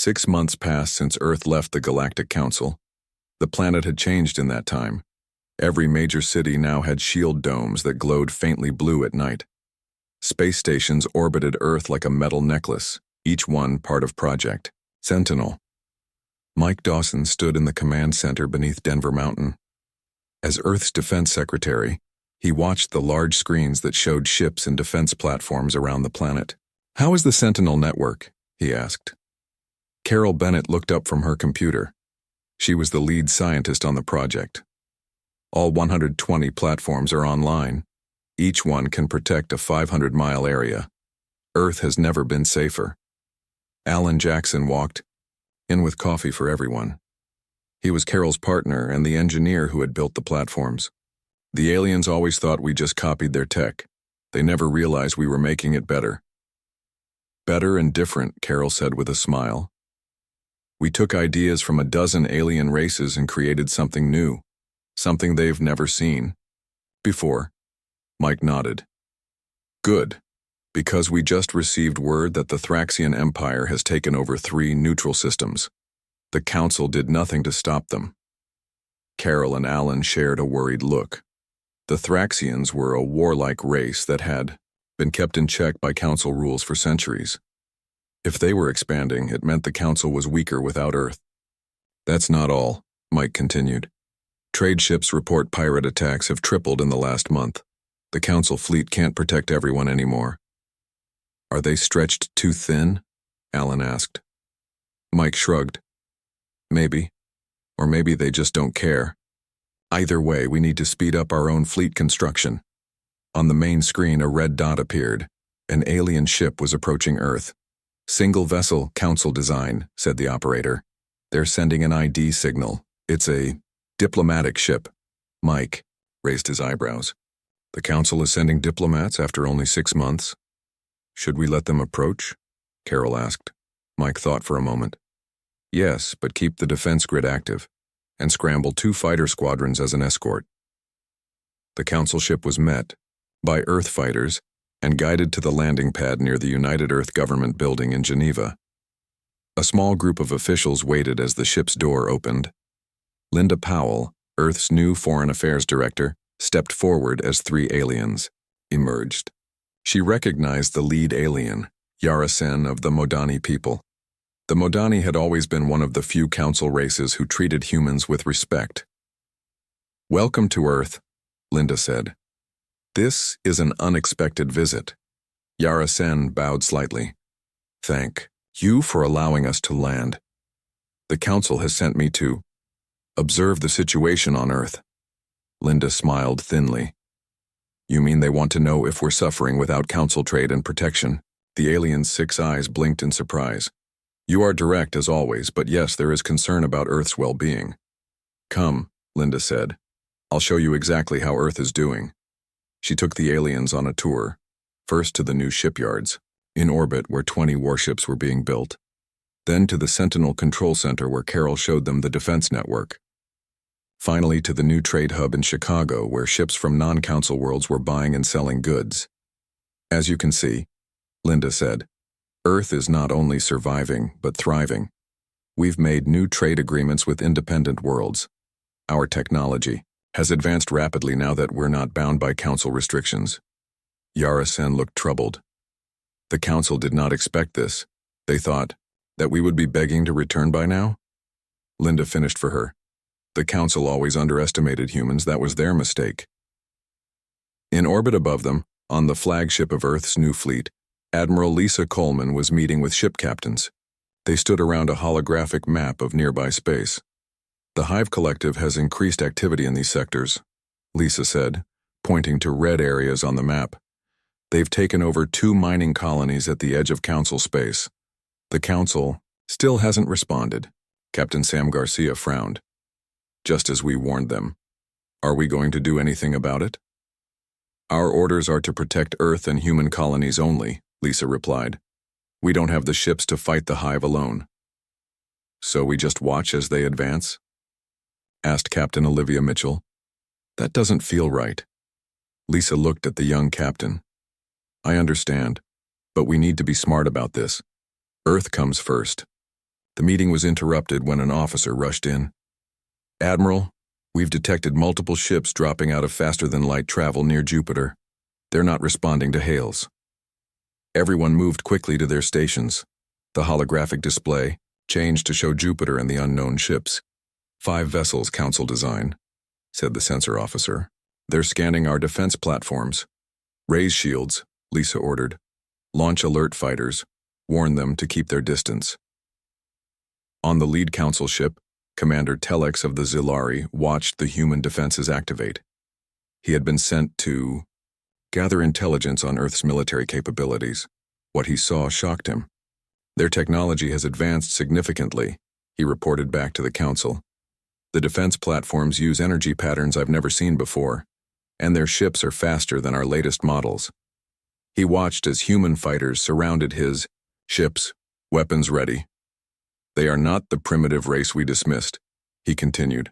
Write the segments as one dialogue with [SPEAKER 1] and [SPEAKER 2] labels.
[SPEAKER 1] 6 months passed since Earth left the Galactic Council. The planet had changed in that time. Every major city now had shield domes that glowed faintly blue at night. Space stations orbited Earth like a metal necklace, each one part of Project Sentinel. Mike Dawson stood in the command center beneath Denver Mountain. As Earth's defense secretary, he watched the large screens that showed ships and defense platforms around the planet. "How is the Sentinel network?" he asked. Carol Bennett looked up from her computer. She was the lead scientist on the project. All 120 platforms are online. Each one can protect a 500-mile area. Earth has never been safer. Alan Jackson walked in with coffee for everyone. He was Carol's partner and the engineer who had built the platforms. The aliens always thought we just copied their tech. They never realized we were making it better. "Better and different," Carol said with a smile. "We took ideas from a dozen alien races and created something new, something they've never seen before." Mike nodded. "Good, because we just received word that the Thraxian Empire has taken over 3 neutral systems. The Council did nothing to stop them." Carol and Alan shared a worried look. The Thraxians were a warlike race that had been kept in check by Council rules for centuries. If they were expanding, it meant the Council was weaker without Earth. "That's not all," Mike continued. "Trade ships report pirate attacks have tripled in the last month. The Council fleet can't protect everyone anymore." "Are they stretched too thin?" Alan asked. Mike shrugged. "Maybe. Or maybe they just don't care. Either way, we need to speed up our own fleet construction." On the main screen, a red dot appeared. An alien ship was approaching Earth. "Single vessel, Council design," said the operator. "They're sending an ID signal. It's a diplomatic ship." Mike raised his eyebrows. "The Council is sending diplomats after only 6 months? Should we let them approach?" Carol asked. Mike thought for a moment. "Yes, but keep the defense grid active, and scramble 2 fighter squadrons as an escort." The Council ship was met by Earth fighters and guided to the landing pad near the United Earth Government building in Geneva. A small group of officials waited as the ship's door opened. Linda Powell, Earth's new Foreign Affairs Director, stepped forward as 3 aliens emerged. She recognized the lead alien, Yara Sen of the Modani people. The Modani had always been one of the few Council races who treated humans with respect. "Welcome to Earth," Linda said. "This is an unexpected visit." Yara Sen bowed slightly. "Thank you for allowing us to land. The Council has sent me to observe the situation on Earth." Linda smiled thinly. "You mean they want to know if we're suffering without Council trade and protection?" The alien's 6 eyes blinked in surprise. "You are direct as always, but yes, there is concern about Earth's well-being." "Come," Linda said. "I'll show you exactly how Earth is doing." She took the aliens on a tour, first to the new shipyards, in orbit where 20 warships were being built, then to the Sentinel Control Center where Carol showed them the defense network. Finally to the new trade hub in Chicago where ships from non-Council worlds were buying and selling goods. "As you can see," Linda said, "Earth is not only surviving, but thriving. We've made new trade agreements with independent worlds. Our technology has advanced rapidly now that we're not bound by Council restrictions." Yara Sen looked troubled. "The Council did not expect this. They thought that we would be begging to return by now?" Linda finished for her. "The Council always underestimated humans. That was their mistake." In orbit above them, on the flagship of Earth's new fleet, Admiral Lisa Coleman was meeting with ship captains. They stood around a holographic map of nearby space. "The Hive Collective has increased activity in these sectors," Lisa said, pointing to red areas on the map. "They've taken over 2 mining colonies at the edge of Council space. The Council still hasn't responded." Captain Sam Garcia frowned. "Just as we warned them. Are we going to do anything about it?" "Our orders are to protect Earth and human colonies only," Lisa replied. "We don't have the ships to fight the Hive alone." "So we just watch as they advance?" asked Captain Olivia Mitchell. "That doesn't feel right." Lisa looked at the young captain. "I understand, but we need to be smart about this. Earth comes first. The meeting was interrupted when an officer rushed in. "Admiral, we've detected multiple ships dropping out of faster-than-light travel near Jupiter. They're not responding to hails." Everyone moved quickly to their stations. The holographic display changed to show Jupiter and the unknown ships. "5 vessels, Council design," said the sensor officer. "They're scanning our defense platforms. Raise shields," Lisa ordered. "Launch alert fighters. Warn them to keep their distance." On the lead Council ship, Commander Telex of the Zilari watched the human defenses activate. He had been sent to gather intelligence on Earth's military capabilities. What he saw shocked him. "Their technology has advanced significantly," he reported back to the Council. "The defense platforms use energy patterns I've never seen before, and their ships are faster than our latest models." He watched as human fighters surrounded his ships, weapons ready. "They are not the primitive race we dismissed," he continued.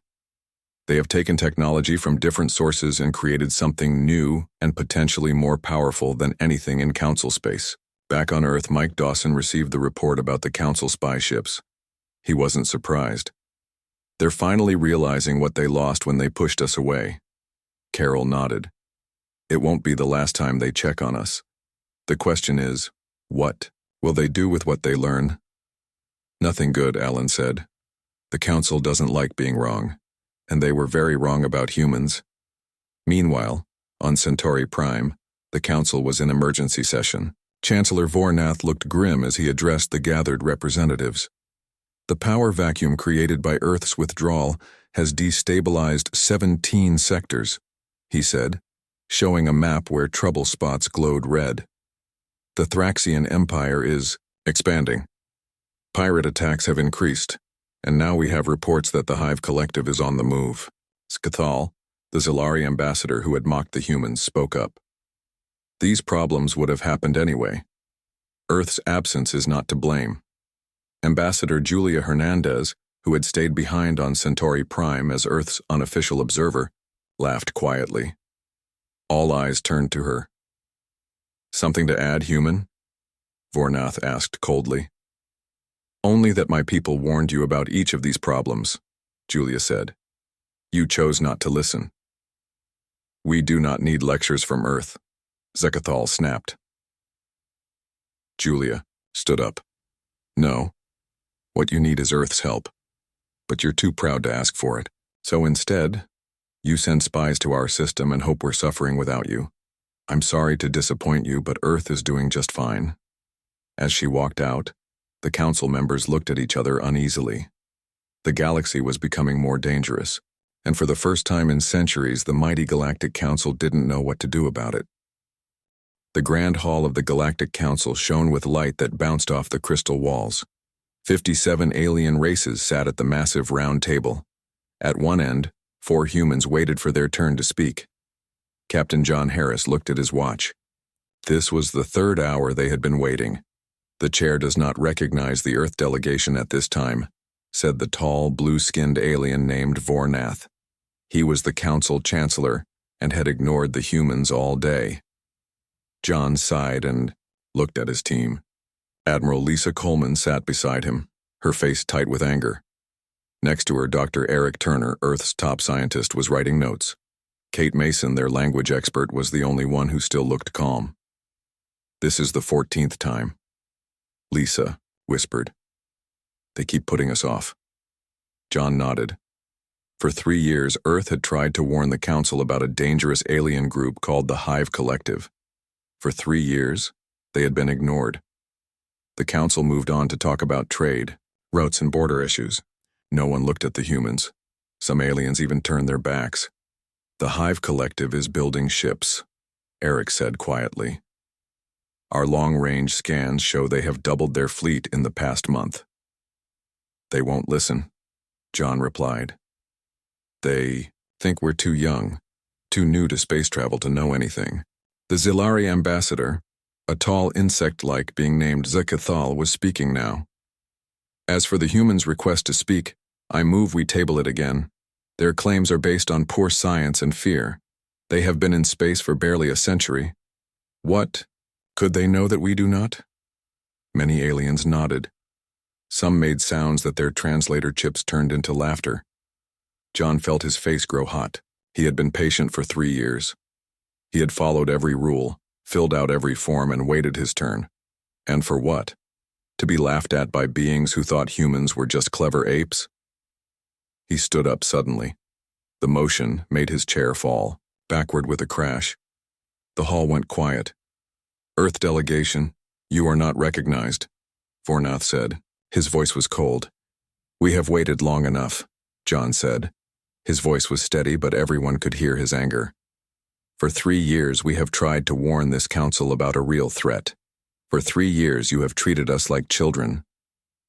[SPEAKER 1] "They have taken technology from different sources and created something new and potentially more powerful than anything in Council space." Back on Earth, Mike Dawson received the report about the Council spy ships. He wasn't surprised. "They're finally realizing what they lost when they pushed us away." Carol nodded. "It won't be the last time they check on us. The question is, what will they do with what they learn?" "Nothing good," Alan said. "The Council doesn't like being wrong, and they were very wrong about humans." Meanwhile, on Centauri Prime, the Council was in emergency session. Chancellor Vornath looked grim as he addressed the gathered representatives. "The power vacuum created by Earth's withdrawal has destabilized 17 sectors," he said, showing a map where trouble spots glowed red. "The Thraxian Empire is expanding. Pirate attacks have increased, and now we have reports that the Hive Collective is on the move." Scathal, the Zilari ambassador who had mocked the humans, spoke up. "These problems would have happened anyway. Earth's absence is not to blame." Ambassador Julia Hernandez, who had stayed behind on Centauri Prime as Earth's unofficial observer, laughed quietly. All eyes turned to her. "Something to add, human?" Vornath asked coldly. "Only that my people warned you about each of these problems," Julia said. "You chose not to listen." "We do not need lectures from Earth," Zekathal snapped. Julia stood up. "No. What you need is Earth's help. But you're too proud to ask for it. So instead, you send spies to our system and hope we're suffering without you. I'm sorry to disappoint you, but Earth is doing just fine." As she walked out, the Council members looked at each other uneasily. The galaxy was becoming more dangerous, and for the first time in centuries, the mighty Galactic Council didn't know what to do about it. The Grand Hall of the Galactic Council shone with light that bounced off the crystal walls. 57 alien races sat at the massive round table. At one end, 4 humans waited for their turn to speak. Captain John Harris looked at his watch. This was the 3rd hour they had been waiting. "The chair does not recognize the Earth delegation at this time," said the tall, blue-skinned alien named Vornath. He was the Council Chancellor and had ignored the humans all day. John sighed and looked at his team. Admiral Lisa Coleman sat beside him, her face tight with anger. Next to her, Dr. Eric Turner, Earth's top scientist, was writing notes. Kate Mason, their language expert, was the only one who still looked calm. "This is the 14th time," Lisa whispered. "They keep putting us off." John nodded. For 3 years, Earth had tried to warn the Council about a dangerous alien group called the Hive Collective. For 3 years, they had been ignored. The Council moved on to talk about trade, routes, and border issues. No one looked at the humans. Some aliens even turned their backs. "The Hive Collective is building ships," Eric said quietly. "Our long-range scans show they have doubled their fleet in the past month." "They won't listen," John replied. "They think we're too young, too new to space travel to know anything." The Zilari ambassador, a tall insect-like being named Zekathal, was speaking now. "As for the humans' request to speak, I move we table it again. Their claims are based on poor science and fear. They have been in space for barely a century. What? Could they know that we do not?" Many aliens nodded. Some made sounds that their translator chips turned into laughter. John felt his face grow hot. He had been patient for 3 years. He had followed every rule, filled out every form, and waited his turn. And for what? To be laughed at by beings who thought humans were just clever apes? He stood up suddenly. The motion made his chair fall, backward with a crash. The hall went quiet. "Earth delegation, you are not recognized," Vornath said. His voice was cold. "We have waited long enough," John said. His voice was steady, but everyone could hear his anger. "For 3 years we have tried to warn this council about a real threat. For 3 years you have treated us like children."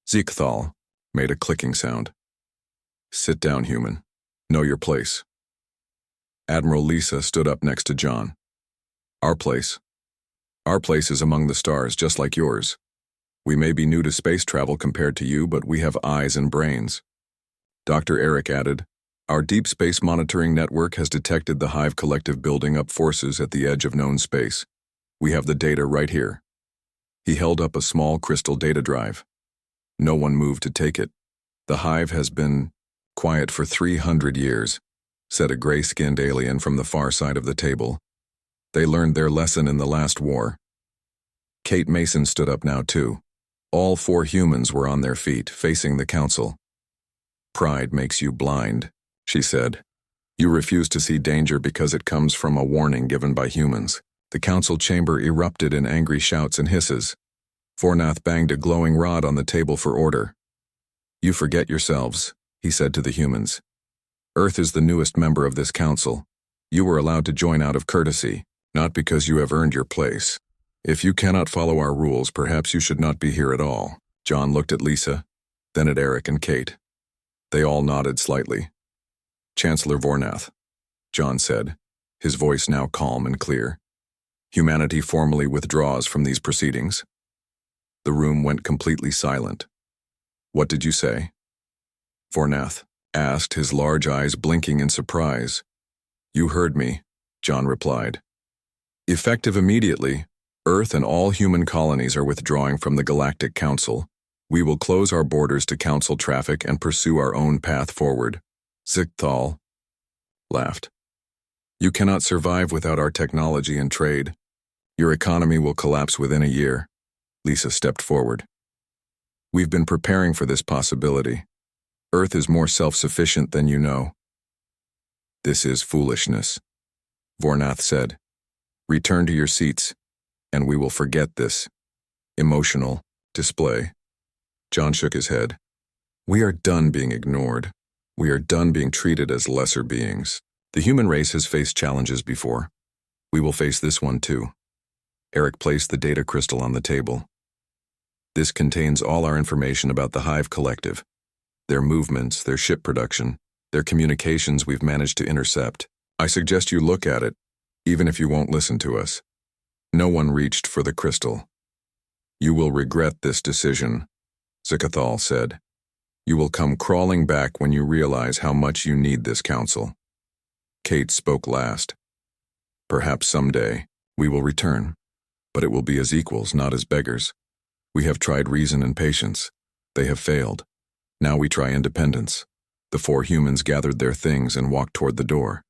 [SPEAKER 1] Ziekthal made a clicking sound. "Sit down, human. Know your place." Admiral Lisa stood up next to John. Our place is among the stars, just like yours. We may be new to space travel compared to you, but we have eyes and brains." Dr. Eric added, "Our deep space monitoring network has detected the Hive Collective building up forces at the edge of known space. We have the data right here." He held up a small crystal data drive. No one moved to take it. "The Hive has been quiet for 300 years, said a gray-skinned alien from the far side of the table. "They learned their lesson in the last war." Kate Mason stood up now too. All 4 humans were on their feet, facing the council. "Pride makes you blind," she said. "You refuse to see danger because it comes from a warning given by humans." The council chamber erupted in angry shouts and hisses. Vornath banged a glowing rod on the table for order. "You forget yourselves," he said to the humans. "Earth is the newest member of this council. You were allowed to join out of courtesy, not because you have earned your place. If you cannot follow our rules, perhaps you should not be here at all." John looked at Lisa, then at Eric and Kate. They all nodded slightly. "Chancellor Vornath," John said, his voice now calm and clear. "Humanity formally withdraws from these proceedings." The room went completely silent. "What did you say?" Vornath asked, his large eyes blinking in surprise. "You heard me," John replied. "Effective immediately, Earth and all human colonies are withdrawing from the Galactic Council. We will close our borders to Council traffic and pursue our own path forward." Ziekthal laughed. "You cannot survive without our technology and trade. Your economy will collapse within a year." Lisa stepped forward. "We've been preparing for this possibility. Earth is more self-sufficient than you know." "This is foolishness," Vornath said. "Return to your seats, and we will forget this emotional display." John shook his head. "We are done being ignored. We are done being treated as lesser beings. The human race has faced challenges before. We will face this one too." Eric placed the data crystal on the table. "This contains all our information about the Hive Collective. Their movements, their ship production, their communications we've managed to intercept. I suggest you look at it, even if you won't listen to us." No one reached for the crystal. "You will regret this decision," Ziekthal said. "You will come crawling back when you realize how much you need this council." Kate spoke last. "Perhaps someday we will return, but it will be as equals, not as beggars. We have tried reason and patience. They have failed. Now we try independence." The 4 humans gathered their things and walked toward the door.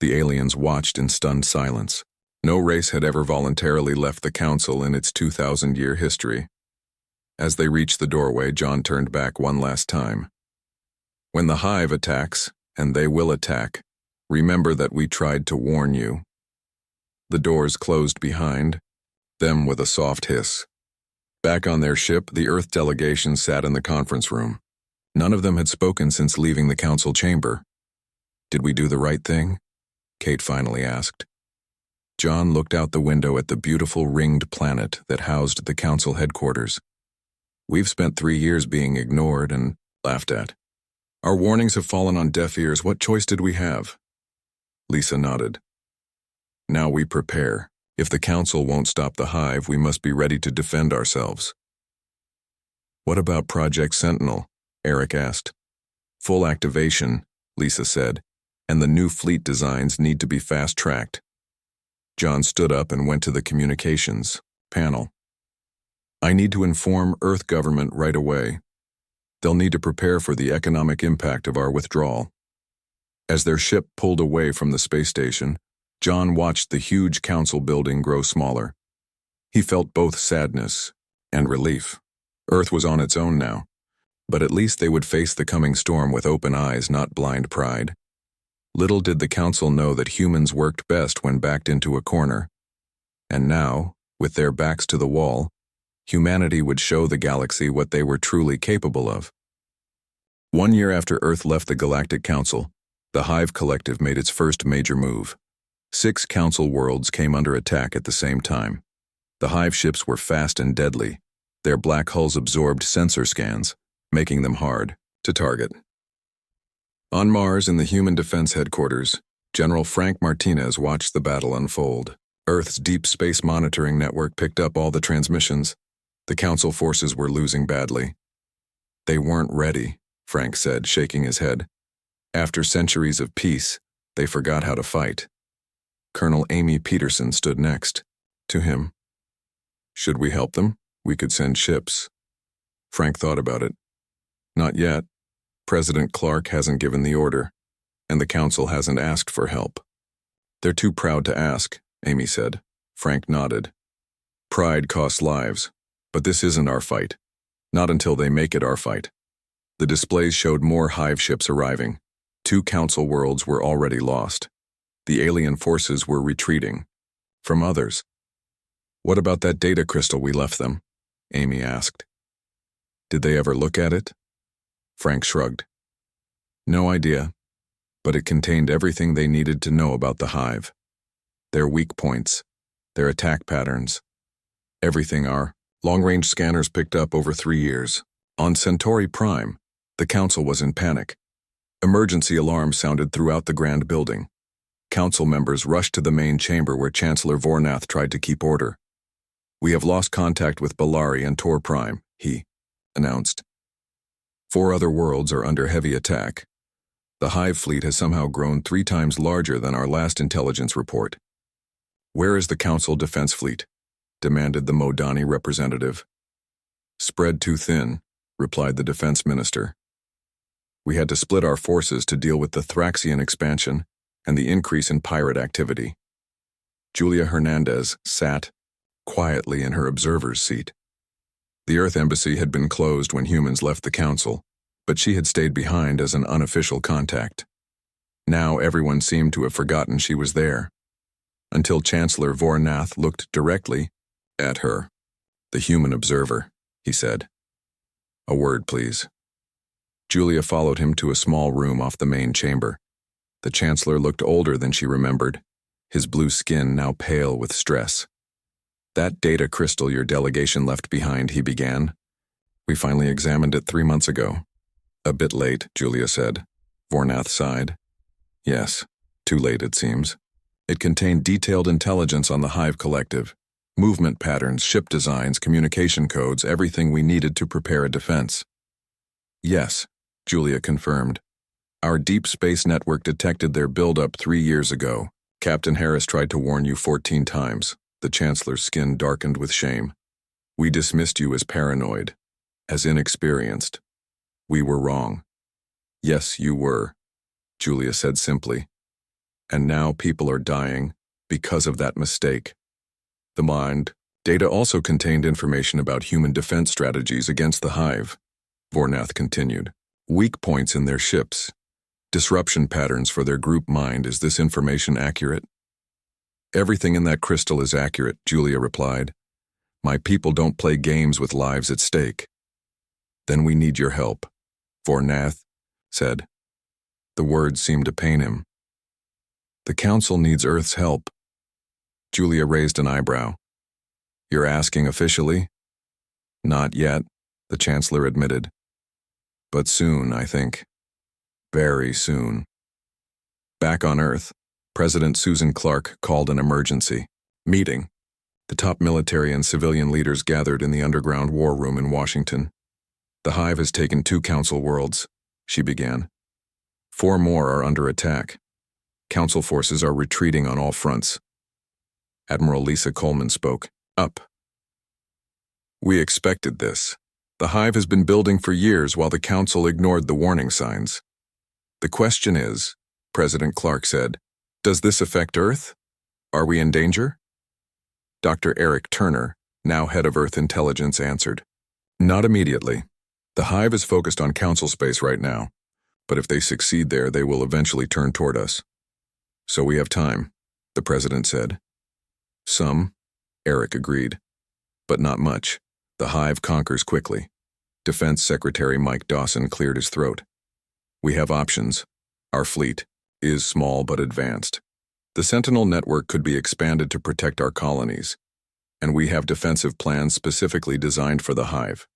[SPEAKER 1] The aliens watched in stunned silence. No race had ever voluntarily left the council in its 2,000-year history. As they reached the doorway, John turned back one last time. "When the Hive attacks, and they will attack, remember that we tried to warn you." The doors closed behind them with a soft hiss. Back on their ship, the Earth delegation sat in the conference room. None of them had spoken since leaving the council chamber. "Did we do the right thing?" Kate finally asked. John looked out the window at the beautiful ringed planet that housed the council headquarters. "We've spent 3 years being ignored and laughed at. Our warnings have fallen on deaf ears. What choice did we have?" Lisa nodded. "Now we prepare. If the council won't stop the Hive, we must be ready to defend ourselves." "What about Project Sentinel?" Eric asked. "Full activation," Lisa said, "and the new fleet designs need to be fast-tracked." John stood up and went to the communications panel. "I need to inform Earth government right away. They'll need to prepare for the economic impact of our withdrawal. As their ship pulled away from the space station, John watched the huge council building grow smaller. He felt both sadness and relief. Earth was on its own now, but at least they would face the coming storm with open eyes, not blind pride. Little did the council know that humans worked best when backed into a corner. And now, with their backs to the wall, humanity would show the galaxy what they were truly capable of. 1 year after Earth left the Galactic Council, the Hive Collective made its first major move. 6 council worlds came under attack at the same time. The Hive ships were fast and deadly. Their black hulls absorbed sensor scans, making them hard to target. On Mars, in the Human Defense Headquarters, General Frank Martinez watched the battle unfold. Earth's deep space monitoring network picked up all the transmissions. The Council forces were losing badly. They weren't ready, Frank said, shaking his head. After centuries of peace, they forgot how to fight. Colonel Amy Peterson stood next to him. Should we help them? We could send ships. Frank thought about it. Not yet. President Clark hasn't given the order, and the Council hasn't asked for help. They're too proud to ask, Amy said. Frank nodded. Pride costs lives, but this isn't our fight. Not until they make it our fight. The displays showed more Hive ships arriving. 2 council worlds were already lost. The alien forces were retreating. From others. What about that data crystal we left them? Amy asked. Did they ever look at it? Frank shrugged. No idea, but it contained everything they needed to know about the Hive. Their weak points, their attack patterns, everything our long-range scanners picked up over 3 years. On Centauri Prime, the Council was in panic. Emergency alarms sounded throughout the grand building. Council members rushed to the main chamber where Chancellor Vornath tried to keep order. We have lost contact with Bellari and Tor Prime, he announced. 4 other worlds are under heavy attack. The Hive fleet has somehow grown 3 times larger than our last intelligence report. Where is the Council Defense Fleet? Demanded the Modani representative. Spread too thin, replied the defense minister. We had to split our forces to deal with the Thraxian expansion and the increase in pirate activity. Julia Hernandez sat quietly in her observer's seat. The Earth Embassy had been closed when humans left the Council, but she had stayed behind as an unofficial contact. Now everyone seemed to have forgotten she was there, until Chancellor Vornath looked directly at her. The human observer, he said. A word, please. Julia followed him to a small room off the main chamber. The Chancellor looked older than she remembered, his blue skin now pale with stress. That data crystal your delegation left behind, he began. We finally examined it 3 months ago. A bit late, Julia said. Vornath sighed. Yes, too late it seems. It contained detailed intelligence on the Hive Collective, movement patterns, ship designs, communication codes, everything we needed to prepare a defense. Yes, Julia confirmed. Our deep space network detected their buildup 3 years ago. Captain Harris tried to warn you 14 times. The Chancellor's skin darkened with shame. We dismissed you as paranoid, as inexperienced. We were wrong. Yes, you were, Julia said simply. And now people are dying because of that mistake. The mind data also contained information about human defense strategies against the Hive, Vornath continued. Weak points in their ships. Disruption patterns for their group mind. Is this information accurate? Everything in that crystal is accurate, Julia replied. My people don't play games with lives at stake. Then we need your help, Vornath said. The words seemed to pain him. The Council needs Earth's help. Julia raised an eyebrow. You're asking officially? Not yet, the Chancellor admitted. But soon, I think. Very soon. Back on Earth, President Susan Clark called an emergency meeting. The top military and civilian leaders gathered in the underground war room in Washington. The Hive has taken 2 council worlds, she began. 4 more are under attack. Council forces are retreating on all fronts. Admiral Lisa Coleman spoke. Up. We expected this, The hive has been building for years while the council ignored the warning signs. The question is, President Clark said, does this affect Earth? Are we in danger? Dr. Eric Turner, now head of Earth Intelligence, answered, not immediately. The hive is focused on council space right now, but if they succeed there, they will eventually turn toward us. So we have time, the president said. Some, Eric agreed, but not much. The hive conquers quickly. Defense Secretary Mike Dawson cleared his throat. We have options. Our fleet is small but advanced. The Sentinel network could be expanded to protect our colonies, and we have defensive plans specifically designed for the hive,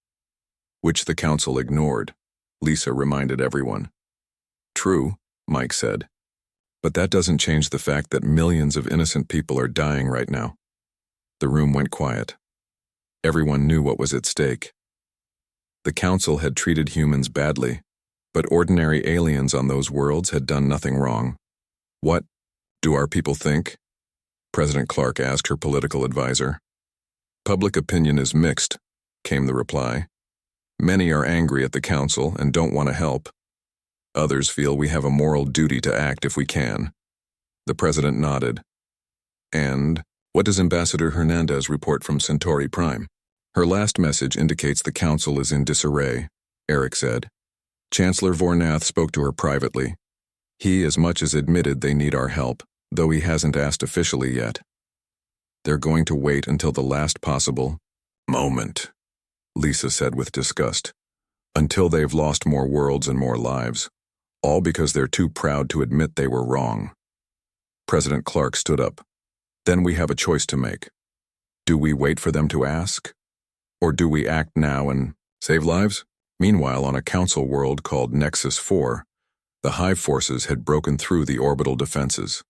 [SPEAKER 1] which the council ignored, Lisa reminded everyone. True, Mike said, but that doesn't change the fact that millions of innocent people are dying right now. The room went quiet. Everyone knew what was at stake. The council had treated humans badly, but ordinary aliens on those worlds had done nothing wrong. What do our people think? President Clark asked her political advisor. Public opinion is mixed, came the reply. Many are angry at the council and don't want to help. Others feel we have a moral duty to act if we can. The president nodded. And what does Ambassador Hernandez report from Centauri Prime? Her last message indicates the council is in disarray, Eric said. Chancellor Vornath spoke to her privately. He as much as admitted they need our help, though he hasn't asked officially yet. They're going to wait until the last possible moment, Lisa said with disgust, until they've lost more worlds and more lives, all because they're too proud to admit they were wrong. President Clark stood up. Then we have a choice to make. Do we wait for them to ask? Or do we act now and save lives? Meanwhile, on a council world called Nexus 4, the hive forces had broken through the orbital defenses.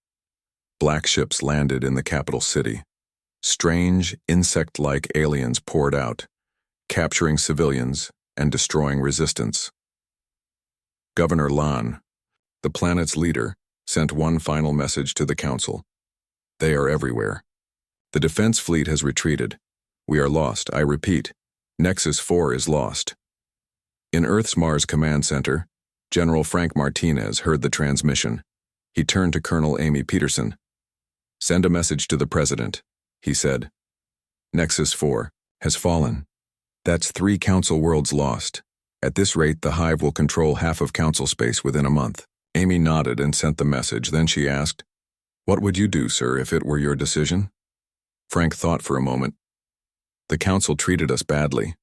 [SPEAKER 1] Black ships landed in the capital city. Strange, insect-like aliens poured out, capturing civilians and destroying resistance. Governor Lan, the planet's leader, sent one final message to the council. They are everywhere. The defense fleet has retreated. We are lost, I repeat. Nexus 4 is lost. In Earth's Mars Command Center, General Frank Martinez heard the transmission. He turned to Colonel Amy Peterson. Send a message to the president, he said. Nexus 4 has fallen. That's 3 council worlds lost. At this rate, the hive will control half of council space within a month. Amy nodded and sent the message. Then she asked, What would you do, sir, if it were your decision? Frank thought for a moment. The council treated us badly.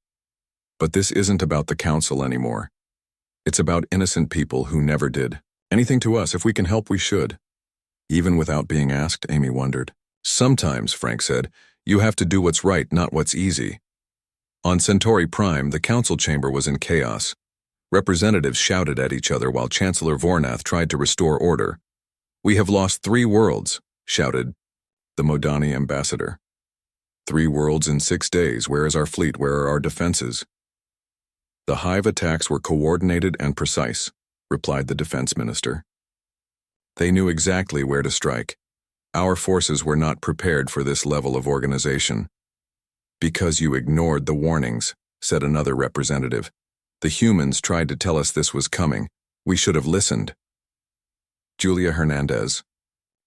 [SPEAKER 1] But this isn't about the council anymore. It's about innocent people who never did anything to us. If we can help, we should. Even without being asked, Amy wondered. Sometimes, Frank said, you have to do what's right, not what's easy. On Centauri Prime, the council chamber was in chaos. Representatives shouted at each other while Chancellor Vornath tried to restore order. We have lost 3 worlds, shouted the Modani ambassador. 3 worlds in 6 days. Where is our fleet? Where are our defenses? The hive attacks were coordinated and precise, replied the defense minister. They knew exactly where to strike. Our forces were not prepared for this level of organization. Because you ignored the warnings, said another representative. The humans tried to tell us this was coming. We should have listened. Julia Hernandez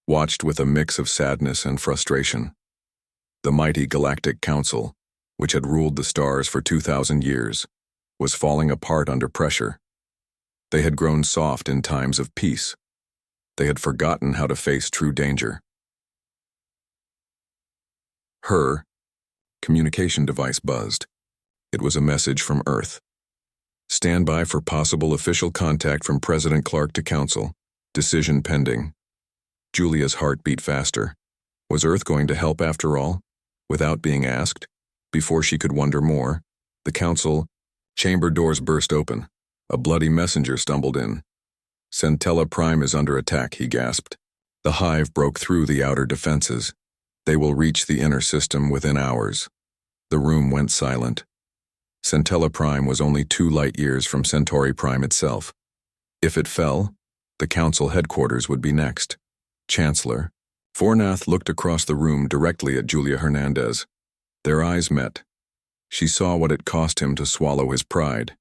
[SPEAKER 1] watched with a mix of sadness and frustration. The mighty Galactic Council, which had ruled the stars for 2,000 years, was falling apart under pressure. They had grown soft in times of peace. They had forgotten how to face true danger. Her communication device buzzed. It was a message from Earth. Stand by for possible official contact from President Clark to Council. Decision pending. Julia's heart beat faster. Was Earth going to help after all? Without being asked? Before she could wonder more, the Council chamber doors burst open. A bloody messenger stumbled in. Centella Prime is under attack, he gasped. The hive broke through the outer defenses. They will reach the inner system within hours. The room went silent. Centella Prime was only 2 light years from Centauri Prime itself. If it fell, the Council headquarters would be next. Chancellor Vornath looked across the room directly at Julia Hernandez. Their eyes met. She saw what it cost him to swallow his pride.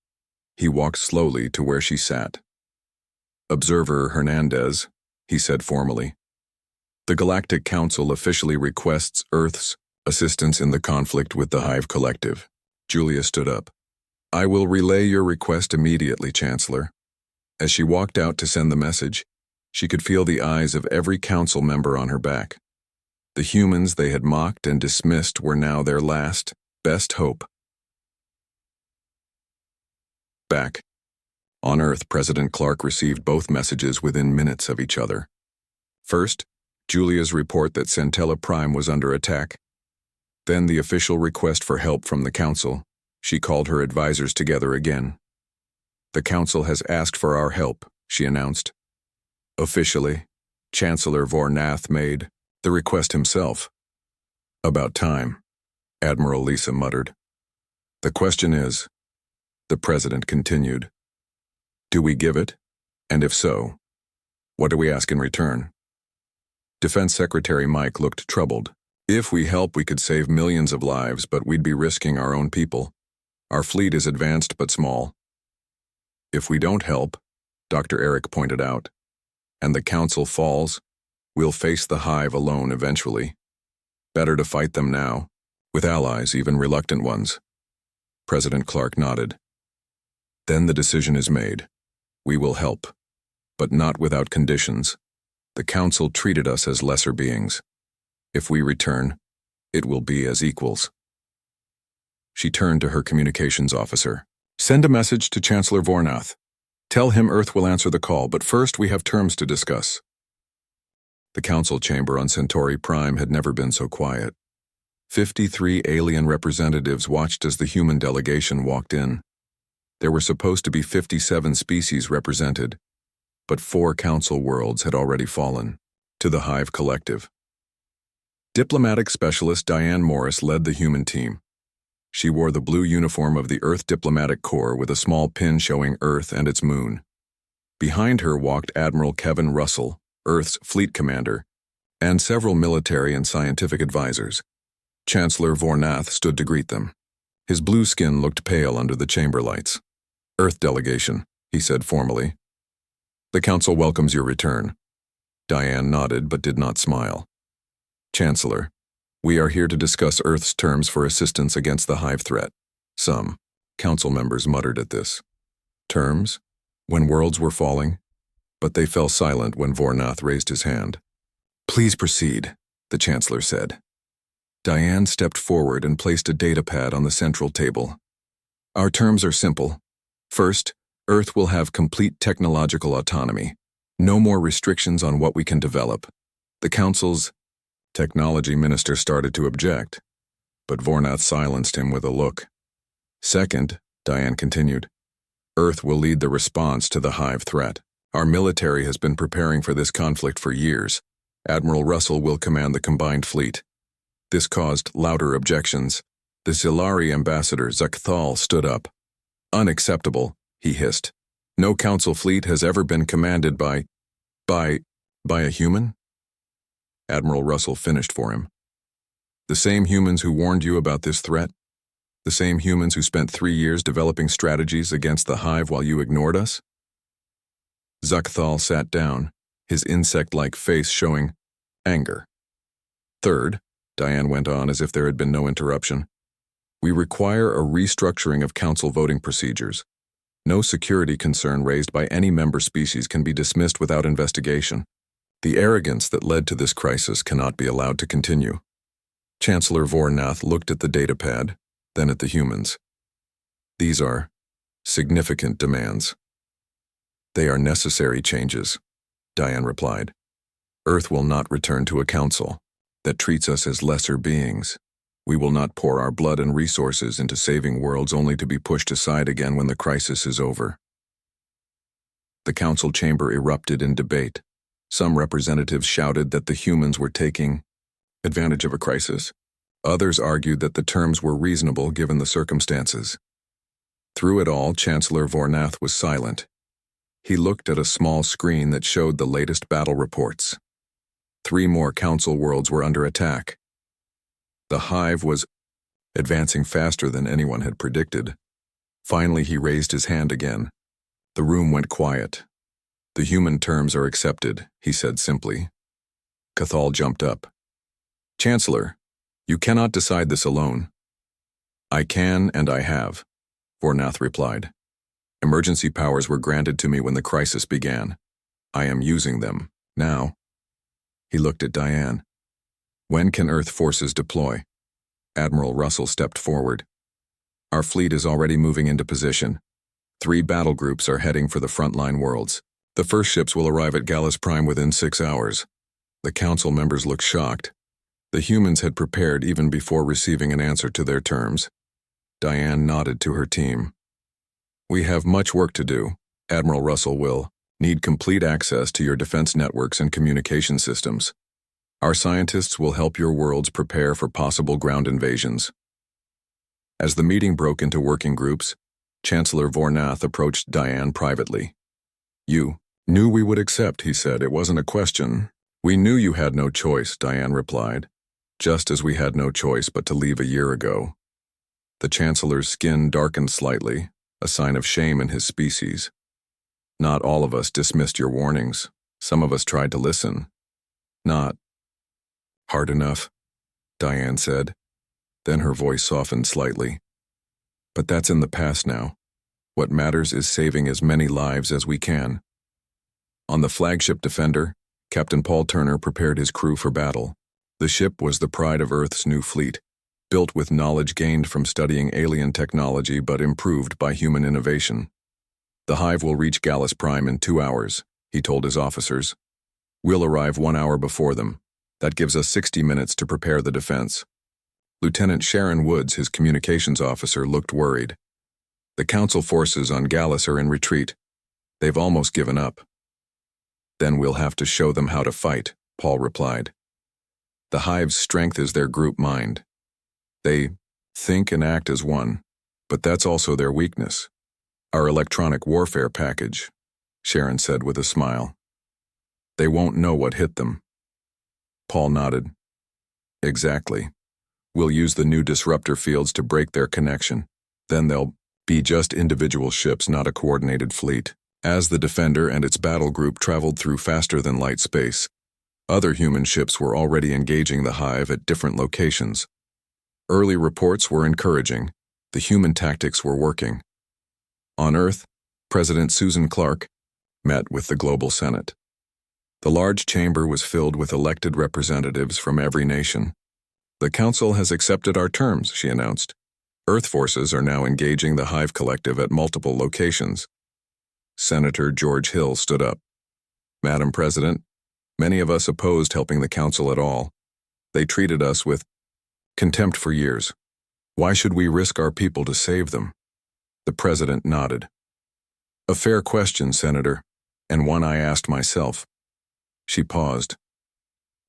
[SPEAKER 1] He walked slowly to where she sat. "Observer Hernandez," he said formally. "The Galactic Council officially requests Earth's assistance in the conflict with the Hive Collective." Julia stood up. "I will relay your request immediately, Chancellor." As she walked out to send the message, she could feel the eyes of every council member on her back. The humans they had mocked and dismissed were now their last, best hope. Back on Earth, President Clark received both messages within minutes of each other. First, Julia's report that Centella Prime was under attack. Then the official request for help from the Council. She called her advisors together again. "The Council has asked for our help," she announced. Officially, Chancellor Vornath made the request himself. "About time," Admiral Lisa muttered. "The question is," the President continued, "do we give it? And if so, what do we ask in return?" Defense Secretary Mike looked troubled. "If we help, we could save millions of lives, but we'd be risking our own people. Our fleet is advanced but small." "If we don't help," Dr. Eric pointed out, "and the Council falls, we'll face the Hive alone eventually. Better to fight them now, with allies, even reluctant ones." President Clark nodded. "Then the decision is made. We will help, but not without conditions. The Council treated us as lesser beings. If we return, it will be as equals." She turned to her communications officer. "Send a message to Chancellor Vornath. Tell him Earth will answer the call, but first we have terms to discuss." The Council chamber on Centauri Prime had never been so quiet. 53 alien representatives watched as the human delegation walked in. There were supposed to be 57 species represented, but 4 Council worlds had already fallen to the Hive Collective. Diplomatic Specialist Diane Morris led the human team. She wore the blue uniform of the Earth Diplomatic Corps with a small pin showing Earth and its moon. Behind her walked Admiral Kevin Russell, Earth's fleet commander, and several military and scientific advisors. Chancellor Vornath stood to greet them. His blue skin looked pale under the chamber lights. "Earth delegation," he said formally. "The Council welcomes your return." Diane nodded but did not smile. "Chancellor, we are here to discuss Earth's terms for assistance against the Hive threat." Some Council members muttered at this. Terms? When worlds were falling? But they fell silent when Vornath raised his hand. "Please proceed," the Chancellor said. Diane stepped forward and placed a datapad on the central table. "Our terms are simple. First, Earth will have complete technological autonomy. No more restrictions on what we can develop. The Council's Technology Minister started to object, but Vornath silenced him with a look. "Second," Diane continued, "Earth will lead the response to the Hive threat. Our military has been preparing for this conflict for years. Admiral Russell will command the combined fleet." This caused louder objections. The Zilari ambassador, Zakthal, stood up. "Unacceptable," he hissed. "No Council fleet has ever been commanded by a human?" Admiral Russell finished for him. "The same humans who warned you about this threat? The same humans who spent 3 years developing strategies against the Hive while you ignored us?" Zakthal sat down, his insect-like face showing anger. "Third," Diane went on as if there had been no interruption, "we require a restructuring of Council voting procedures. No security concern raised by any member species can be dismissed without investigation. The arrogance that led to this crisis cannot be allowed to continue." Chancellor Vornath looked at the datapad, then at the humans. "These are significant demands." "They are necessary changes," Diane replied. "Earth will not return to a council that treats us as lesser beings. We will not pour our blood and resources into saving worlds only to be pushed aside again when the crisis is over." The council chamber erupted in debate. Some representatives shouted that the humans were taking advantage of a crisis. Others argued that the terms were reasonable given the circumstances. Through it all, Chancellor Vornath was silent. He looked at a small screen that showed the latest battle reports. 3 more Council worlds were under attack. The Hive was advancing faster than anyone had predicted. Finally, he raised his hand again. The room went quiet. "The human terms are accepted," he said simply. Cathal jumped up. "Chancellor, you cannot decide this alone." "I can and I have," Vornath replied. "Emergency powers were granted to me when the crisis began. I am using them, now." He looked at Diane. "When can Earth forces deploy?" Admiral Russell stepped forward. "Our fleet is already moving into position. 3 battle groups are heading for the frontline worlds. The first ships will arrive at Gallus Prime within 6 hours." The council members looked shocked. The humans had prepared even before receiving an answer to their terms. Diane nodded to her team. "We have much work to do. Admiral Russell will need complete access to your defense networks and communication systems. Our scientists will help your worlds prepare for possible ground invasions." As the meeting broke into working groups, Chancellor Vornath approached Diane privately. "You knew we would accept," he said. "It wasn't a question." "We knew you had no choice," Diane replied, "just as we had no choice but to leave a year ago." The Chancellor's skin darkened slightly, a sign of shame in his species. "Not all of us dismissed your warnings. Some of us tried to listen. Not hard enough," Diane said. Then her voice softened slightly. "But that's in the past now. What matters is saving as many lives as we can." On the flagship Defender, Captain Paul Turner prepared his crew for battle. The ship was the pride of Earth's new fleet, built with knowledge gained from studying alien technology but improved by human innovation. "The Hive will reach Gallus Prime in 2 hours," he told his officers. "We'll arrive 1 hour before them. That gives us 60 minutes to prepare the defense." Lieutenant Sharon Woods, his communications officer, looked worried. "The Council forces on Gallus are in retreat. They've almost given up." "Then we'll have to show them how to fight," Paul replied. "The Hive's strength is their group mind. They think and act as one, but that's also their weakness. Our electronic warfare package," Sharon said with a smile. "They won't know what hit them." Paul nodded. "Exactly. We'll use the new disruptor fields to break their connection. Then they'll be just individual ships, not a coordinated fleet." As the Defender and its battle group traveled through faster-than-light space, other human ships were already engaging the Hive at different locations. Early reports were encouraging. The human tactics were working. On Earth, President Susan Clark met with the Global Senate. The large chamber was filled with elected representatives from every nation. "The Council has accepted our terms," she announced. "Earth forces are now engaging the Hive Collective at multiple locations." Senator George Hill stood up. "Madam President, many of us opposed helping the Council at all. They treated us with contempt for years. Why should we risk our people to save them?" The President nodded. "A fair question, Senator, and one I asked myself." She paused.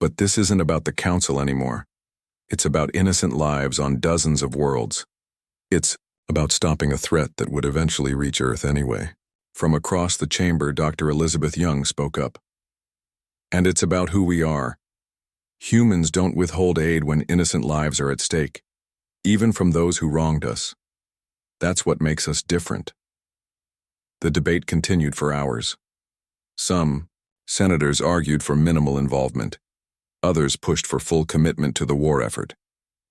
[SPEAKER 1] "But this isn't about the Council anymore. It's about innocent lives on dozens of worlds. It's about stopping a threat that would eventually reach Earth anyway." From across the chamber, Dr. Elizabeth Young spoke up. "And it's about who we are. Humans don't withhold aid when innocent lives are at stake, even from those who wronged us. That's what makes us different." The debate continued for hours. Some senators argued for minimal involvement. Others pushed for full commitment to the war effort.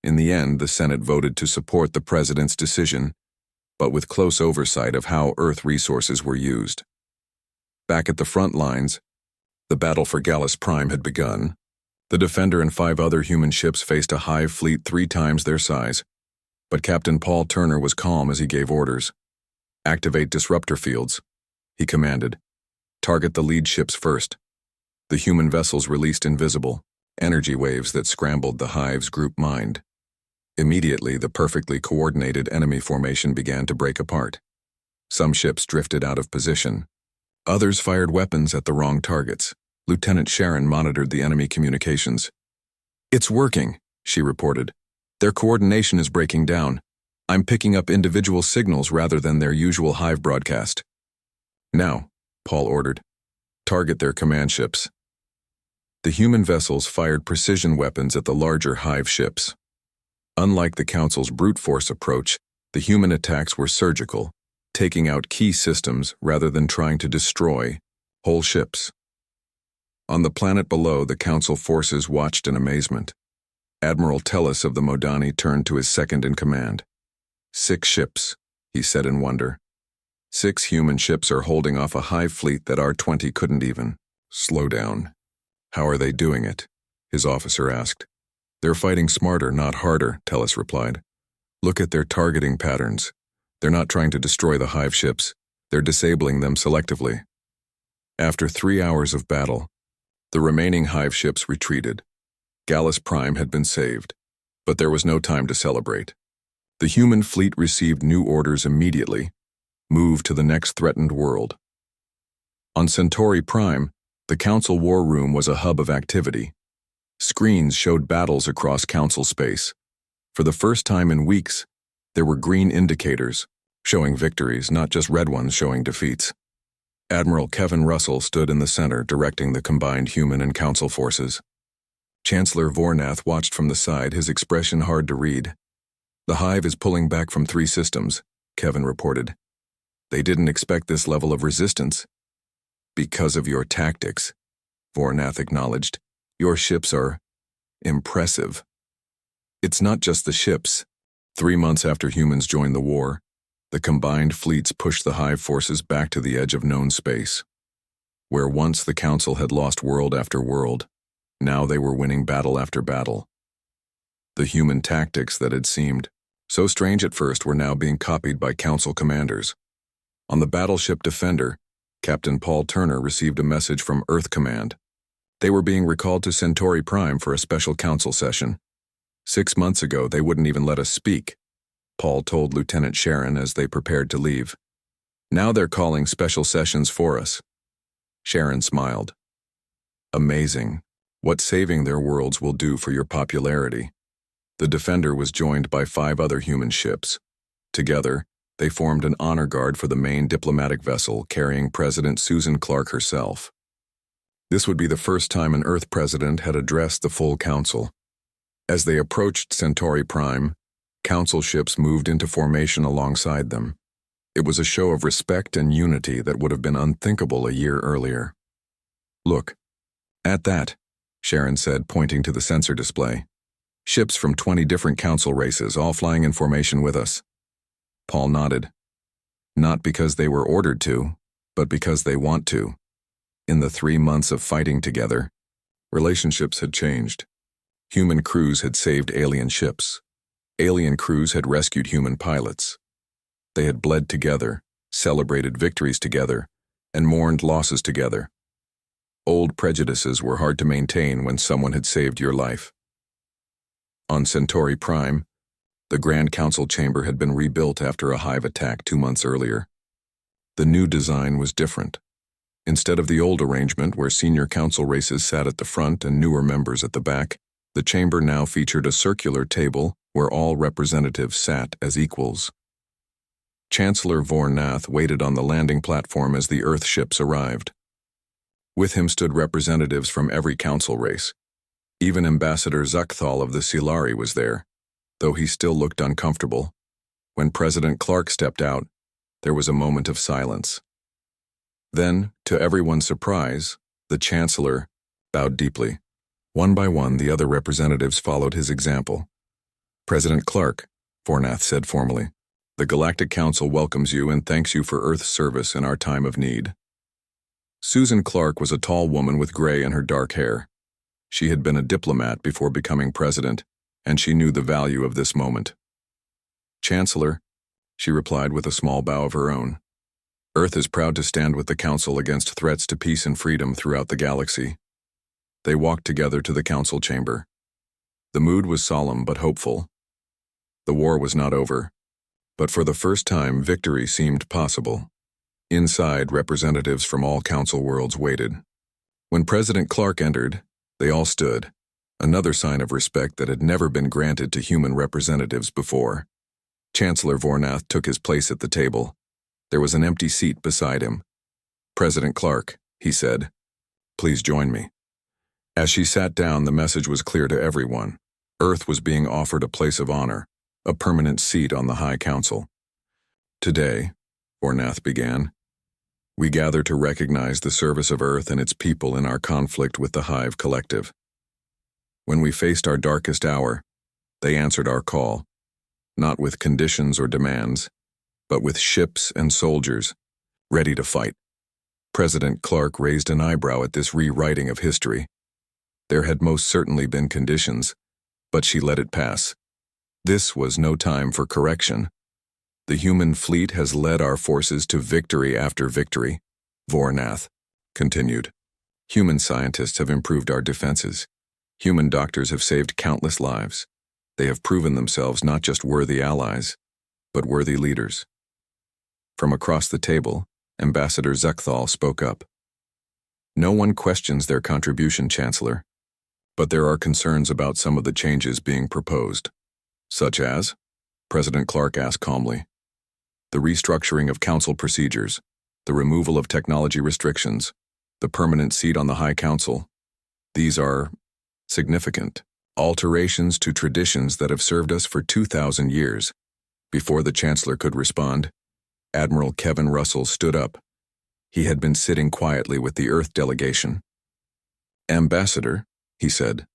[SPEAKER 1] In the end, the Senate voted to support the President's decision, but with close oversight of how Earth resources were used. Back at the front lines, the battle for Gallus Prime had begun. The Defender and 5 other human ships faced a Hive fleet 3 times their size, but Captain Paul Turner was calm as he gave orders. "Activate disruptor fields," he commanded. "Target the lead ships first." The human vessels released invisible energy waves that scrambled the Hive's group mind. Immediately, the perfectly coordinated enemy formation began to break apart. Some ships drifted out of position. Others fired weapons at the wrong targets. Lieutenant Sharon monitored the enemy communications. "It's working," she reported. "Their coordination is breaking down. I'm picking up individual signals rather than their usual Hive broadcast." "Now," Paul ordered, "target their command ships." The human vessels fired precision weapons at the larger Hive ships. Unlike the Council's brute force approach, the human attacks were surgical, taking out key systems rather than trying to destroy whole ships. On the planet below, the Council forces watched in amazement. Admiral Tellus of the Modani turned to his second-in-command. 6 ships, he said in wonder. 6 human ships are holding off a hive fleet that our 20 couldn't even. Slow down. How are they doing it? His officer asked. They're fighting smarter, not harder, Tellus replied. Look at their targeting patterns. They're not trying to destroy the hive ships. They're disabling them selectively. After 3 hours of battle, the remaining hive ships retreated. Gallus Prime had been saved, but there was no time to celebrate. The human fleet received new orders immediately. Move to the next threatened world. On Centauri Prime, the Council war room was a hub of activity. Screens showed battles across Council space. For the first time in weeks, there were green indicators, showing victories, not just red ones showing defeats. Admiral Kevin Russell stood in the center, directing the combined human and Council forces. Chancellor Vornath watched from the side, his expression hard to read. The hive is pulling back from 3 systems, Kevin reported. They didn't expect this level of resistance. Because of your tactics, Vornath acknowledged. Your ships are impressive. It's not just the ships. 3 months after humans joined the war, the combined fleets pushed the hive forces back to the edge of known space. Where once the Council had lost world after world, now they were winning battle after battle. The human tactics that had seemed so strange at first were now being copied by Council commanders. On the battleship Defender, Captain Paul Turner received a message from Earth Command. They were being recalled to Centauri Prime for a special Council session. 6 months ago, they wouldn't even let us speak, Paul told Lieutenant Sharon as they prepared to leave. Now they're calling special sessions for us. Sharon smiled. Amazing. What saving their worlds will do for your popularity. The Defender was joined by 5 other human ships. Together, they formed an honor guard for the main diplomatic vessel carrying President Susan Clark herself. This would be the first time an Earth president had addressed the full Council. As they approached Centauri Prime, Council ships moved into formation alongside them. It was a show of respect and unity that would have been unthinkable a year earlier. Look. At that, Sharon said, pointing to the sensor display. Ships from 20 different Council races, all flying in formation with us. Paul nodded. Not because they were ordered to, but because they want to. In the 3 months of fighting together, relationships had changed. Human crews had saved alien ships. Alien crews had rescued human pilots. They had bled together, celebrated victories together, and mourned losses together. Old prejudices were hard to maintain when someone had saved your life. On Centauri Prime, the Grand Council chamber had been rebuilt after a hive attack 2 months earlier. The new design was different. Instead of the old arrangement where senior Council races sat at the front and newer members at the back, the chamber now featured a circular table where all representatives sat as equals. Chancellor Vornath waited on the landing platform as the Earth ships arrived. With him stood representatives from every Council race. Even Ambassador Zuckthal of the Silari was there, though he still looked uncomfortable. When President Clark stepped out, there was a moment of silence. Then, to everyone's surprise, the Chancellor bowed deeply. One by one, the other representatives followed his example. President Clark, Vornath said formally, the Galactic Council welcomes you and thanks you for Earth's service in our time of need. Susan Clark was a tall woman with gray in her dark hair. She had been a diplomat before becoming president, and she knew the value of this moment. Chancellor, she replied with a small bow of her own. Earth is proud to stand with the Council against threats to peace and freedom throughout the galaxy. They walked together to the Council chamber. The mood was solemn but hopeful. The war was not over, but for the first time victory seemed possible. Inside, representatives from all Council worlds waited. When President Clark entered, they all stood, another sign of respect that had never been granted to human representatives before. Chancellor Vornath took his place at the table. There was an empty seat beside him. President Clark, he said, please join me. As she sat down, the message was clear to everyone. Earth was being offered a place of honor, a permanent seat on the High Council. Today, Vornath began, we gather to recognize the service of Earth and its people in our conflict with the Hive Collective. When we faced our darkest hour, they answered our call, not with conditions or demands, but with ships and soldiers, ready to fight. President Clark raised an eyebrow at this rewriting of history. There had most certainly been conditions, but she let it pass. This was no time for correction. The human fleet has led our forces to victory after victory, Vornath continued. Human scientists have improved our defenses. Human doctors have saved countless lives. They have proven themselves not just worthy allies, but worthy leaders. From across the table, Ambassador Zuckthal spoke up. No one questions their contribution, Chancellor, but there are concerns about some of the changes being proposed. Such as? President Clark asked calmly. The restructuring of council procedures, the removal of technology restrictions, the permanent seat on the High Council. These are significant alterations to traditions that have served us for 2,000 years. Before the Chancellor could respond, Admiral Kevin Russell stood up. He had been sitting quietly with the Earth delegation. Ambassador, he said,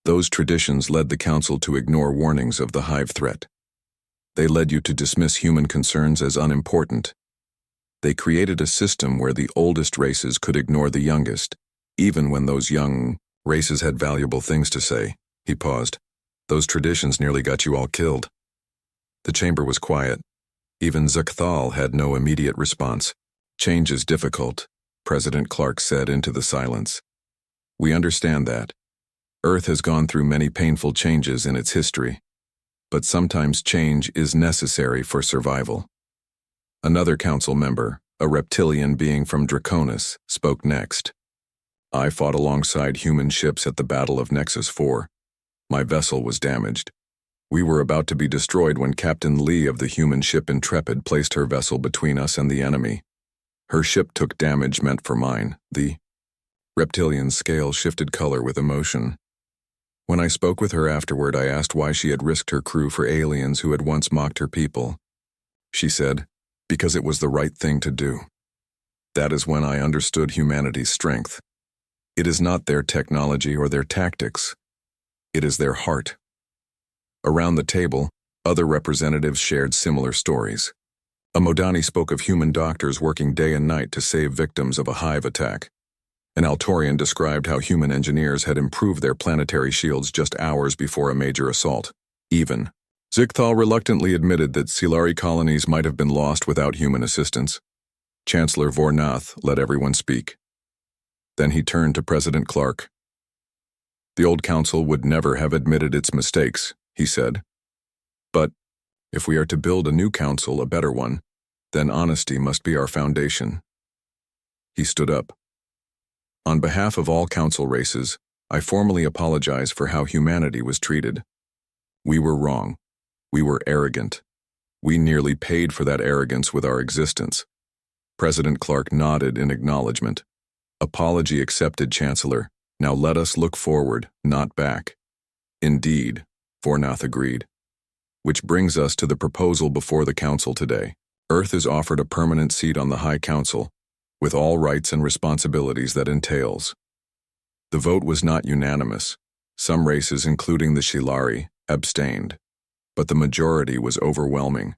[SPEAKER 1] those traditions led the Council to ignore warnings of the Hive threat. They led you to dismiss human concerns as unimportant. They created a system where the oldest races could ignore the youngest, even when those young races had valuable things to say. He paused. Those traditions nearly got you all killed. The chamber was quiet. Even Zuckthal had no immediate response. Change is difficult, President Clark said into the silence. We understand that. Earth has gone through many painful changes in its history, but sometimes change is necessary for survival. Another council member, a reptilian being from Draconis, spoke next. I fought alongside human ships at the Battle of Nexus 4. My vessel was damaged. We were about to be destroyed when Captain Lee of the human ship Intrepid placed her vessel between us and the enemy. Her ship took damage meant for mine. The reptilian's scale shifted color with emotion. When I spoke with her afterward, I asked why she had risked her crew for aliens who had once mocked her people. She said, because it was the right thing to do. That is when I understood humanity's strength. It is not their technology or their tactics. It is their heart. Around the table, other representatives shared similar stories. A Modani spoke of human doctors working day and night to save victims of a hive attack. An Altorian described how human engineers had improved their planetary shields just hours before a major assault. Even Zuckthal reluctantly admitted that Silari colonies might have been lost without human assistance. Chancellor Vornath let everyone speak. Then he turned to President Clark. The old council would never have admitted its mistakes, he said. But if we are to build a new council, a better one, then honesty must be our foundation. He stood up. On behalf of all council races, I formally apologize for how humanity was treated. We were wrong. We were arrogant. We nearly paid for that arrogance with our existence. President Clark nodded in acknowledgement. Apology accepted, Chancellor. Now let us look forward, not back. Indeed, Vornath agreed. Which brings us to the proposal before the Council today. Earth is offered a permanent seat on the High Council, with all rights and responsibilities that entails. The vote was not unanimous. Some races, including the Shilari, abstained, but the majority was overwhelming.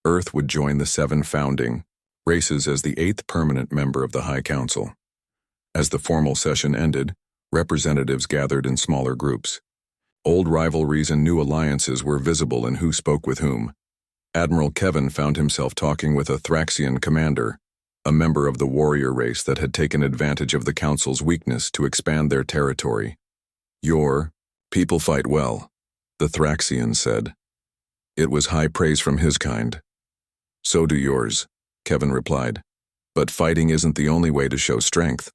[SPEAKER 1] Earth would join the 7 founding races as the 8th permanent member of the High Council. As the formal session ended, representatives gathered in smaller groups. Old rivalries and new alliances were visible in who spoke with whom. Admiral Kevin found himself talking with a Thraxian commander, a member of the warrior race that had taken advantage of the Council's weakness to expand their territory. Your people fight well, the Thraxian said. It was high praise from his kind. So do yours, Kevin replied. But fighting isn't the only way to show strength.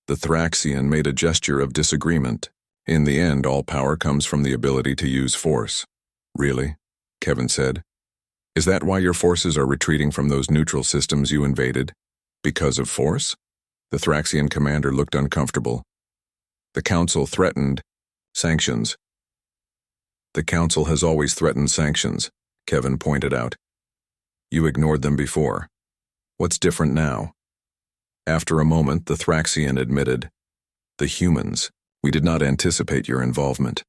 [SPEAKER 1] The Thraxian made a gesture of disagreement. In the end, all power comes from the ability to use force. Really? Kevin said. Is that why your forces are retreating from those neutral systems you invaded? Because of force? The Thraxian commander looked uncomfortable. The Council threatened sanctions. The Council has always threatened sanctions, Kevin pointed out. You ignored them before. What's different now? After a moment, the Thraxian admitted, The humans, we did not anticipate your involvement.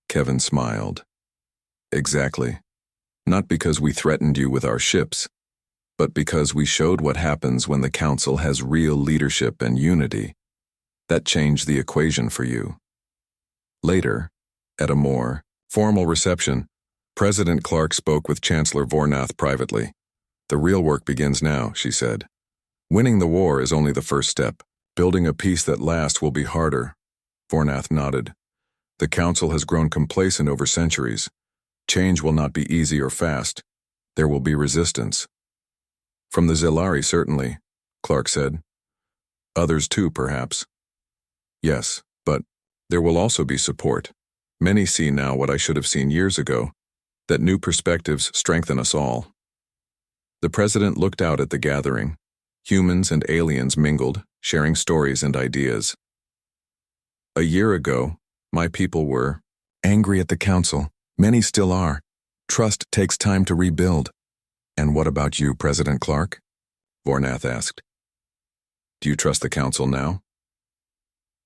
[SPEAKER 1] Kevin smiled. Exactly. Not because we threatened you with our ships, but because we showed what happens when the Council has real leadership and unity. That changed the equation for you. Later, at a more formal reception, President Clark spoke with Chancellor Vornath privately. The real work begins now, she said. Winning the war is only the first step. Building a peace that lasts will be harder. Vornath nodded. The Council has grown complacent over centuries. Change will not be easy or fast. There will be resistance. From the Zilari, certainly, Clark said. Others too, perhaps. Yes, but there will also be support. Many see now what I should have seen years ago, that new perspectives strengthen us all. The president looked out at the gathering. Humans and aliens mingled, sharing stories and ideas. A year ago, my people were angry at the Council. Many still are. Trust takes time to rebuild. And what about you, President Clark? Vornath asked. Do you trust the Council now?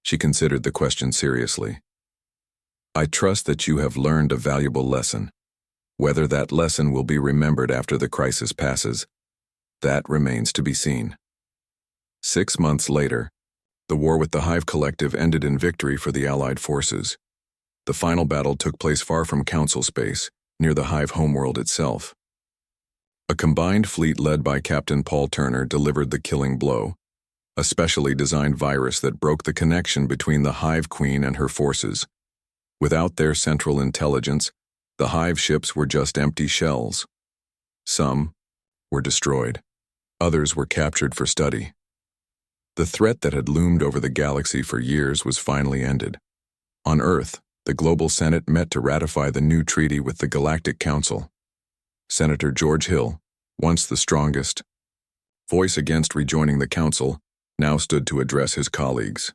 [SPEAKER 1] She considered the question seriously. I trust that you have learned a valuable lesson. Whether that lesson will be remembered after the crisis passes, that remains to be seen. 6 months later, the war with the Hive Collective ended in victory for the Allied forces. The final battle took place far from Council space, near the Hive homeworld itself. A combined fleet led by Captain Paul Turner delivered the killing blow, a specially designed virus that broke the connection between the Hive Queen and her forces. Without their central intelligence, the Hive ships were just empty shells. Some were destroyed. Others were captured for study. The threat that had loomed over the galaxy for years was finally ended. On Earth, the Global Senate met to ratify the new treaty with the Galactic Council. Senator George Hill, once the strongest voice against rejoining the Council, now stood to address his colleagues.